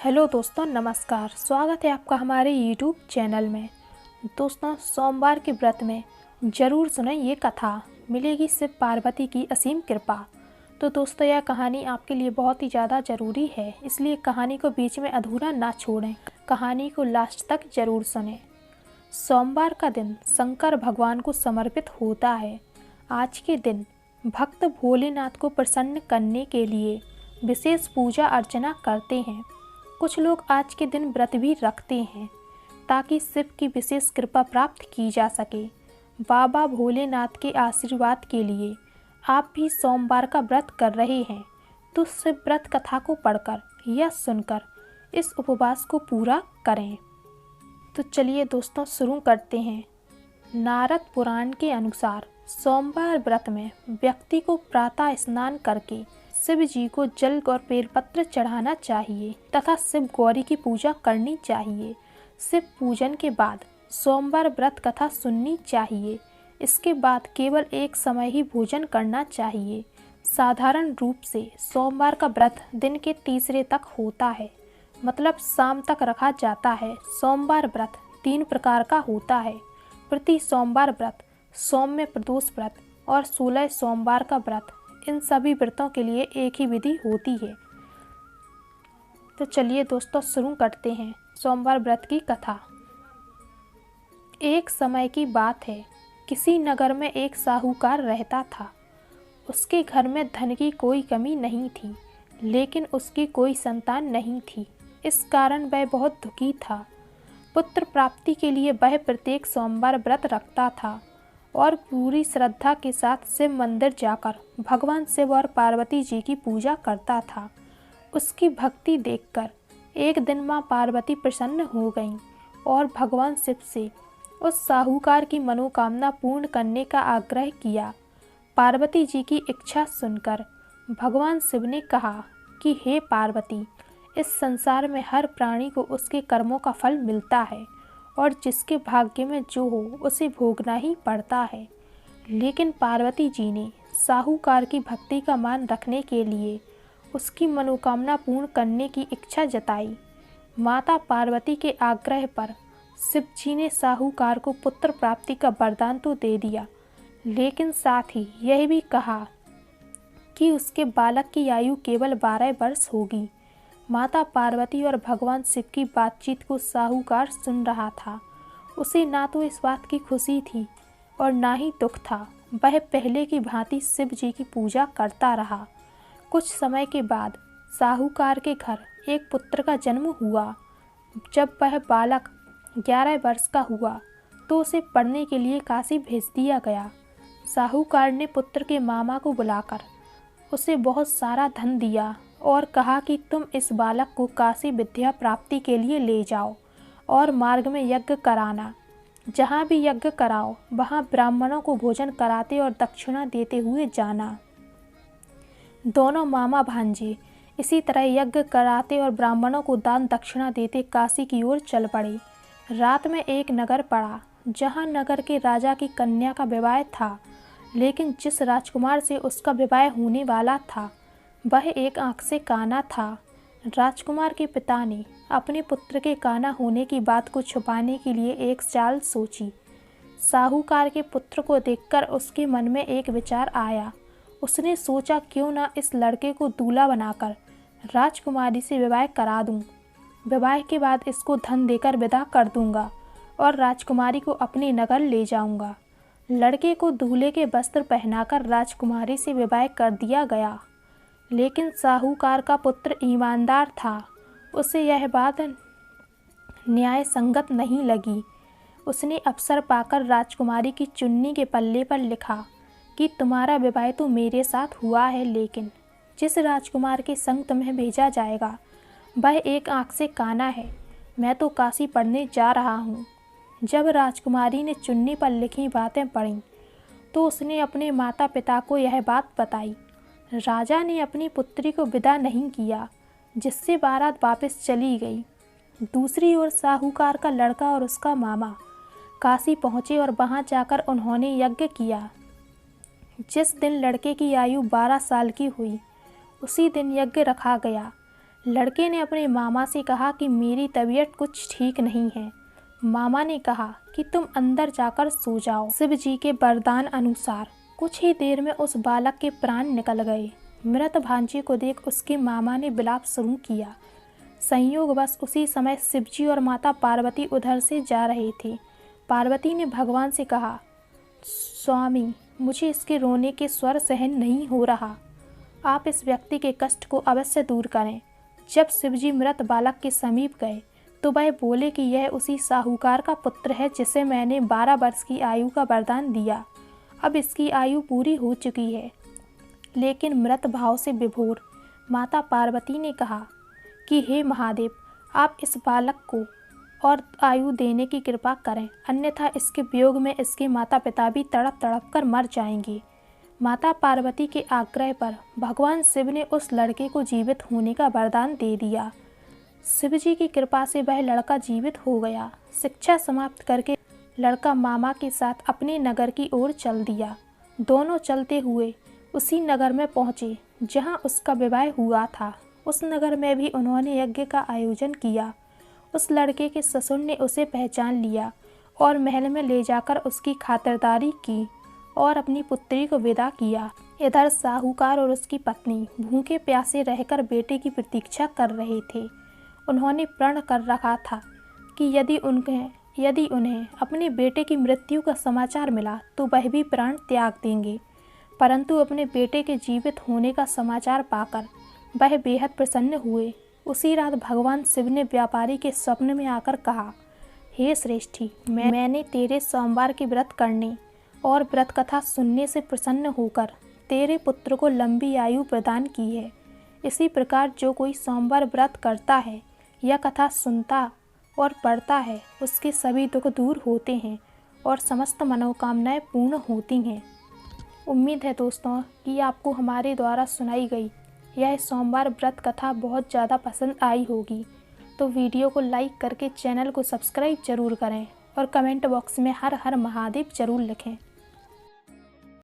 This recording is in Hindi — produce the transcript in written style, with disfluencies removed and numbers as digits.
हेलो दोस्तों, नमस्कार। स्वागत है आपका हमारे YouTube चैनल में। दोस्तों, सोमवार के व्रत में ज़रूर सुनें ये कथा, मिलेगी शिव पार्वती की असीम कृपा। तो दोस्तों, यह कहानी आपके लिए बहुत ही ज़्यादा ज़रूरी है, इसलिए कहानी को बीच में अधूरा ना छोड़ें, कहानी को लास्ट तक ज़रूर सुनें। सोमवार का दिन शंकर भगवान को समर्पित होता है। आज के दिन भक्त भोलेनाथ को प्रसन्न करने के लिए विशेष पूजा अर्चना करते हैं। कुछ लोग आज के दिन व्रत भी रखते हैं ताकि शिव की विशेष कृपा प्राप्त की जा सके। बाबा भोलेनाथ के आशीर्वाद के लिए आप भी सोमवार का व्रत कर रहे हैं तो शिव व्रत कथा को पढ़कर या सुनकर इस उपवास को पूरा करें। तो चलिए दोस्तों, शुरू करते हैं। नारद पुराण के अनुसार सोमवार व्रत में व्यक्ति को प्रातः स्नान करके शिव जी को जल और बेलपत्र चढ़ाना चाहिए तथा शिव गौरी की पूजा करनी चाहिए। शिव पूजन के बाद सोमवार व्रत कथा सुननी चाहिए। इसके बाद केवल एक समय ही भोजन करना चाहिए। साधारण रूप से सोमवार का व्रत दिन के तीसरे तक होता है, मतलब शाम तक रखा जाता है। सोमवार व्रत 3 प्रकार का होता है: प्रति सोमवार व्रत, सौम्य प्रदोष व्रत और 16 सोमवार का व्रत। इन सभी व्रतों के लिए एक ही विधि होती है। तो चलिए दोस्तों, शुरू करते हैं सोमवार व्रत की कथा। एक समय की बात है, किसी नगर में एक साहूकार रहता था। उसके घर में धन की कोई कमी नहीं थी, लेकिन उसकी कोई संतान नहीं थी। इस कारण वह बहुत दुखी था। पुत्र प्राप्ति के लिए वह प्रत्येक सोमवार व्रत रखता था और पूरी श्रद्धा के साथ शिव मंदिर जाकर भगवान शिव और पार्वती जी की पूजा करता था। उसकी भक्ति देखकर एक दिन माँ पार्वती प्रसन्न हो गईं और भगवान शिव से उस साहूकार की मनोकामना पूर्ण करने का आग्रह किया। पार्वती जी की इच्छा सुनकर भगवान शिव ने कहा कि हे पार्वती, इस संसार में हर प्राणी को उसके कर्मों का फल मिलता है और जिसके भाग्य में जो हो उसे भोगना ही पड़ता है। लेकिन पार्वती जी ने साहूकार की भक्ति का मान रखने के लिए उसकी मनोकामना पूर्ण करने की इच्छा जताई। माता पार्वती के आग्रह पर शिव जी ने साहूकार को पुत्र प्राप्ति का वरदान तो दे दिया, लेकिन साथ ही यह भी कहा कि उसके बालक की आयु केवल 12 वर्ष होगी। माता पार्वती और भगवान शिव की बातचीत को साहूकार सुन रहा था। उसे ना तो इस बात की खुशी थी और ना ही दुख था। वह पहले की भांति शिव जी की पूजा करता रहा। कुछ समय के बाद साहूकार के घर एक पुत्र का जन्म हुआ। जब वह बालक 11 वर्ष का हुआ तो उसे पढ़ने के लिए काशी भेज दिया गया। साहूकार ने पुत्र के मामा को बुलाकर उसे बहुत सारा धन दिया और कहा कि तुम इस बालक को काशी विद्या प्राप्ति के लिए ले जाओ और मार्ग में यज्ञ कराना। जहाँ भी यज्ञ कराओ वहाँ ब्राह्मणों को भोजन कराते और दक्षिणा देते हुए जाना। दोनों मामा भांजे इसी तरह यज्ञ कराते और ब्राह्मणों को दान दक्षिणा देते काशी की ओर चल पड़े। रात में एक नगर पड़ा जहाँ नगर के राजा की कन्या का विवाह था, लेकिन जिस राजकुमार से उसका विवाह होने वाला था वह एक आंख से काना था। राजकुमार के पिता ने अपने पुत्र के काना होने की बात को छुपाने के लिए एक चाल सोची। साहूकार के पुत्र को देखकर उसके मन में एक विचार आया। उसने सोचा, क्यों ना इस लड़के को दूल्हा बनाकर राजकुमारी से विवाह करा दूं। विवाह के बाद इसको धन देकर विदा कर दूंगा और राजकुमारी को अपने नगर ले जाऊंगा। लड़के को दूल्हे के वस्त्र पहनाकर राजकुमारी से विवाह कर दिया गया, लेकिन साहूकार का पुत्र ईमानदार था। उसे यह बात न्याय संगत नहीं लगी। उसने अवसर पाकर राजकुमारी की चुन्नी के पल्ले पर लिखा कि तुम्हारा विवाह तो मेरे साथ हुआ है, लेकिन जिस राजकुमार के संग तुम्हें भेजा जाएगा वह एक आंख से काना है। मैं तो काशी पढ़ने जा रहा हूँ। जब राजकुमारी ने चुन्नी पर लिखी बातें पढ़ीं तो उसने अपने माता पिता को यह बात बताई। राजा ने अपनी पुत्री को विदा नहीं किया, जिससे बारात वापस चली गई। दूसरी ओर साहूकार का लड़का और उसका मामा काशी पहुँचे और वहाँ जाकर उन्होंने यज्ञ किया। जिस दिन लड़के की आयु 12 साल की हुई उसी दिन यज्ञ रखा गया। लड़के ने अपने मामा से कहा कि मेरी तबीयत कुछ ठीक नहीं है। मामा ने कहा कि तुम अंदर जाकर सो जाओ। शिव जी के वरदान अनुसार कुछ ही देर में उस बालक के प्राण निकल गए। मृत भांजे को देख उसके मामा ने विलाप शुरू किया। संयोगवश उसी समय शिवजी और माता पार्वती उधर से जा रहे थे। पार्वती ने भगवान से कहा, स्वामी, मुझे इसके रोने के स्वर सहन नहीं हो रहा। आप इस व्यक्ति के कष्ट को अवश्य दूर करें। जब शिवजी मृत बालक के समीप गए तो वह बोले कि यह उसी साहूकार का पुत्र है जिसे मैंने 12 वर्ष की आयु का वरदान दिया। अब इसकी आयु पूरी हो चुकी है। लेकिन मृत भाव से विभोर माता पार्वती ने कहा कि हे महादेव, आप इस बालक को और आयु देने की कृपा करें, अन्यथा इसके वियोग में इसके माता पिता भी तड़प तड़प कर मर जाएंगे। माता पार्वती के आग्रह पर भगवान शिव ने उस लड़के को जीवित होने का वरदान दे दिया। शिव जी की कृपा से वह लड़का जीवित हो गया। शिक्षा समाप्त करके लड़का मामा के साथ अपने नगर की ओर चल दिया। दोनों चलते हुए उसी नगर में पहुँचे जहाँ उसका विवाह हुआ था। उस नगर में भी उन्होंने यज्ञ का आयोजन किया। उस लड़के के ससुर ने उसे पहचान लिया और महल में ले जाकर उसकी खातिरदारी की और अपनी पुत्री को विदा किया। इधर साहूकार और उसकी पत्नी भूखे प्यासे रहकर बेटे की प्रतीक्षा कर रहे थे। उन्होंने प्रण कर रखा था कि यदि उन्हें अपने बेटे की मृत्यु का समाचार मिला तो वह भी प्राण त्याग देंगे। परंतु अपने बेटे के जीवित होने का समाचार पाकर वह बेहद प्रसन्न हुए। उसी रात भगवान शिव ने व्यापारी के स्वप्न में आकर कहा, हे श्रेष्ठी, मैंने तेरे सोमवार के व्रत करने और व्रत कथा सुनने से प्रसन्न होकर तेरे पुत्र को लंबी आयु प्रदान की है। इसी प्रकार जो कोई सोमवार व्रत करता है या कथा सुनता और पढ़ता है, उसके सभी दुख दूर होते हैं और समस्त मनोकामनाएं पूर्ण होती हैं। उम्मीद है दोस्तों कि आपको हमारे द्वारा सुनाई गई यह सोमवार व्रत कथा बहुत ज़्यादा पसंद आई होगी। तो वीडियो को लाइक करके चैनल को सब्सक्राइब जरूर करें और कमेंट बॉक्स में हर हर महादेव जरूर लिखें।